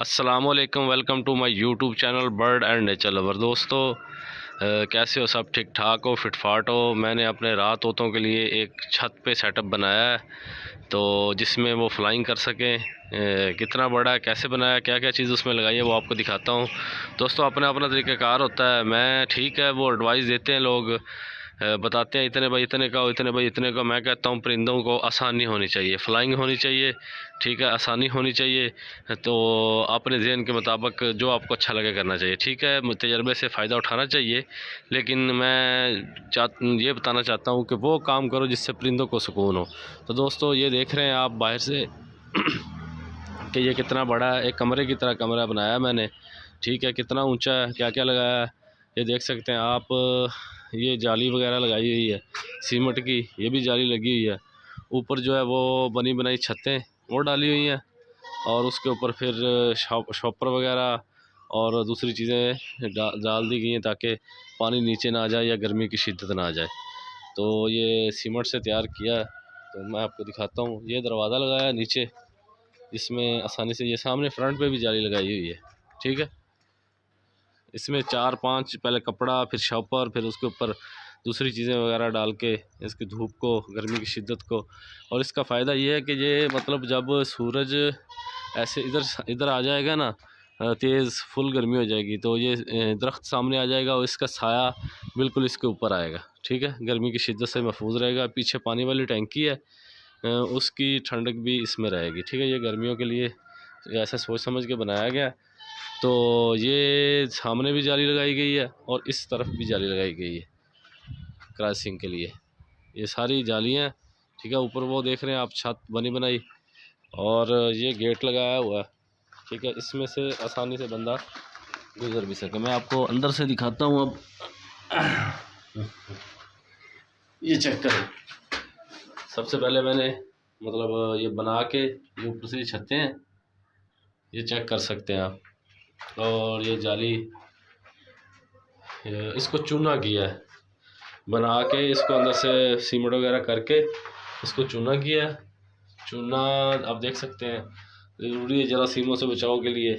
अस्सलामुअलैकुम, welcome to my YouTube channel bird and nature lover. दोस्तों कैसे हो? सब ठीक ठाक हो, फिटफाट हो? मैंने अपने रात तोतों के लिए एक छत पे सेटअप बनाया है, तो जिसमें वो फ्लाइंग कर सकें। कितना बड़ा है, कैसे बनाया, क्या क्या चीज़ उसमें लगाई है, वो आपको दिखाता हूँ। दोस्तों अपना अपना तरीक़ाकार होता है। मैं ठीक है, वो एडवाइस देते हैं लोग, बताते हैं इतने भाई इतने का हो, इतने भाई इतने का। मैं कहता हूँ परिंदों को आसानी होनी चाहिए, फ्लाइंग होनी चाहिए, ठीक है, आसानी होनी चाहिए। तो अपने ज़हन के मुताबिक जो आपको अच्छा लगे करना चाहिए, ठीक है। तजर्बे से फ़ायदा उठाना चाहिए, लेकिन मैं ये बताना चाहता हूँ कि वो काम करो जिससे परिंदों को सुकून हो। तो दोस्तों ये देख रहे हैं आप बाहर से कि ये कितना बड़ा है, एक कमरे की तरह कमरा बनाया मैंने, ठीक है। कितना ऊंचा है, क्या क्या लगाया है, ये देख सकते हैं आप। ये जाली वगैरह लगाई हुई है सीमेंट की, ये भी जाली लगी हुई है। ऊपर जो है वो बनी बनाई छतें वो डाली हुई हैं, और उसके ऊपर फिर शॉपर वगैरह और दूसरी चीज़ें डाल दी गई हैं ताकि पानी नीचे ना आ जाए या गर्मी की शिद्दत ना आ जाए। तो ये सीमेंट से तैयार किया है, तो मैं आपको दिखाता हूँ। ये दरवाज़ा लगाया है नीचे, इसमें आसानी से, ये सामने फ्रंट पे भी जाली लगाई हुई है, ठीक है। इसमें 4-5 पहले कपड़ा, फिर शॉपर, फिर उसके ऊपर दूसरी चीज़ें वगैरह डाल के इसकी धूप को, गर्मी की शिद्दत को। और इसका फ़ायदा ये है कि ये मतलब जब सूरज ऐसे इधर इधर आ जाएगा ना, तेज़ फुल गर्मी हो जाएगी, तो ये दरख्त सामने आ जाएगा और इसका साया बिल्कुल इसके ऊपर आएगा, ठीक है। गर्मी की शिद्दत से महफूज रहेगा। पीछे पानी वाली टैंकी है, उसकी ठंडक भी इसमें रहेगी, ठीक है। ये गर्मियों के लिए ऐसा सोच समझ के बनाया गया। तो ये सामने भी जाली लगाई गई है और इस तरफ भी जाली लगाई गई है क्रॉसिंग के लिए। ये सारी जालियाँ, ठीक है। ऊपर वो देख रहे हैं आप, छत बनी बनाई, और ये गेट लगाया हुआ है, ठीक है। इसमें से आसानी से बंदा गुजर भी सके। मैं आपको अंदर से दिखाता हूँ अब। ये चेक करें। सबसे पहले मैंने मतलब ये बना के, ये ऊपर से छतें हैं, ये चेक कर सकते हैं आप। और ये जाली, इसको चूना किया है बना के, इसको अंदर से सीमेंट वगैरह करके इसको चूना किया है। चूना आप देख सकते हैं, ज़रूरी है जरासीमों से बचाव के लिए।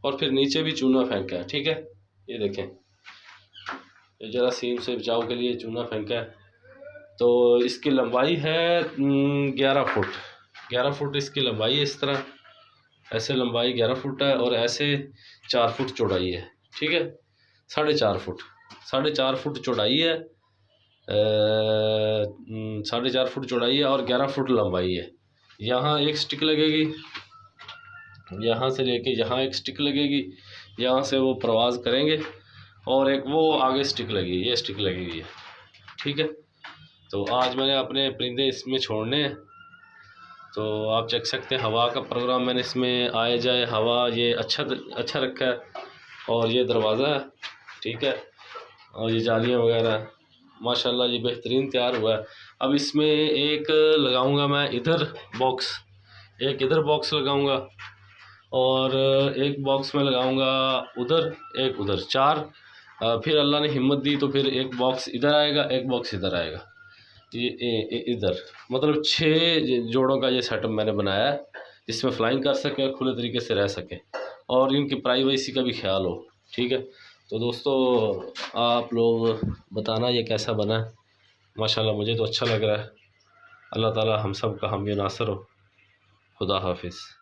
और फिर नीचे भी चूना फेंका है, ठीक है। ये देखें, ये जरासीम से बचाव के लिए चूना फेंका है। तो इसकी लंबाई है 11 फुट। 11 फुट इसकी लंबाई है। इस तरह ऐसे लंबाई 11 फुट है, और ऐसे 4 फुट चौड़ाई है, ठीक है। 4.5 फुट, 4.5 फुट चौड़ाई है, 4.5 फुट चौड़ाई है और 11 फुट लंबाई है। यहाँ एक स्टिक लगेगी, यहाँ से लेके यहाँ एक स्टिक लगेगी, यहाँ से वो प्रवास करेंगे, और एक वो आगे स्टिक लगी, ये स्टिक लगी हुई है, ठीक है। तो आज मैंने अपने परिंदे इसमें छोड़ने हैं, तो आप चेक सकते हैं। हवा का प्रोग्राम मैंने इसमें आए जाए हवा, ये अच्छा रखा है। और ये दरवाज़ा है, ठीक है, और ये जालियाँ वगैरह माशाल्लाह ये बेहतरीन तैयार हुआ है। अब इसमें एक लगाऊंगा मैं इधर बॉक्स, एक इधर बॉक्स लगाऊंगा, और एक बॉक्स में लगाऊंगा उधर, एक उधर, 4। फिर अल्लाह ने हिम्मत दी तो फिर एक बॉक्स इधर आएगा, एक बॉक्स इधर आएगा, ये इधर, मतलब 6 जोड़ों का ये सेटअप मैंने बनाया है, जिसमें फ्लाइंग कर सके, खुले तरीके से रह सके, और इनकी प्राइवेसी का भी ख्याल हो, ठीक है। तो दोस्तों आप लोग बताना ये कैसा बना है। माशाल्लाह मुझे तो अच्छा लग रहा है। अल्लाह ताला हम सब का हामी नासर हो। खुदा हाफिज़।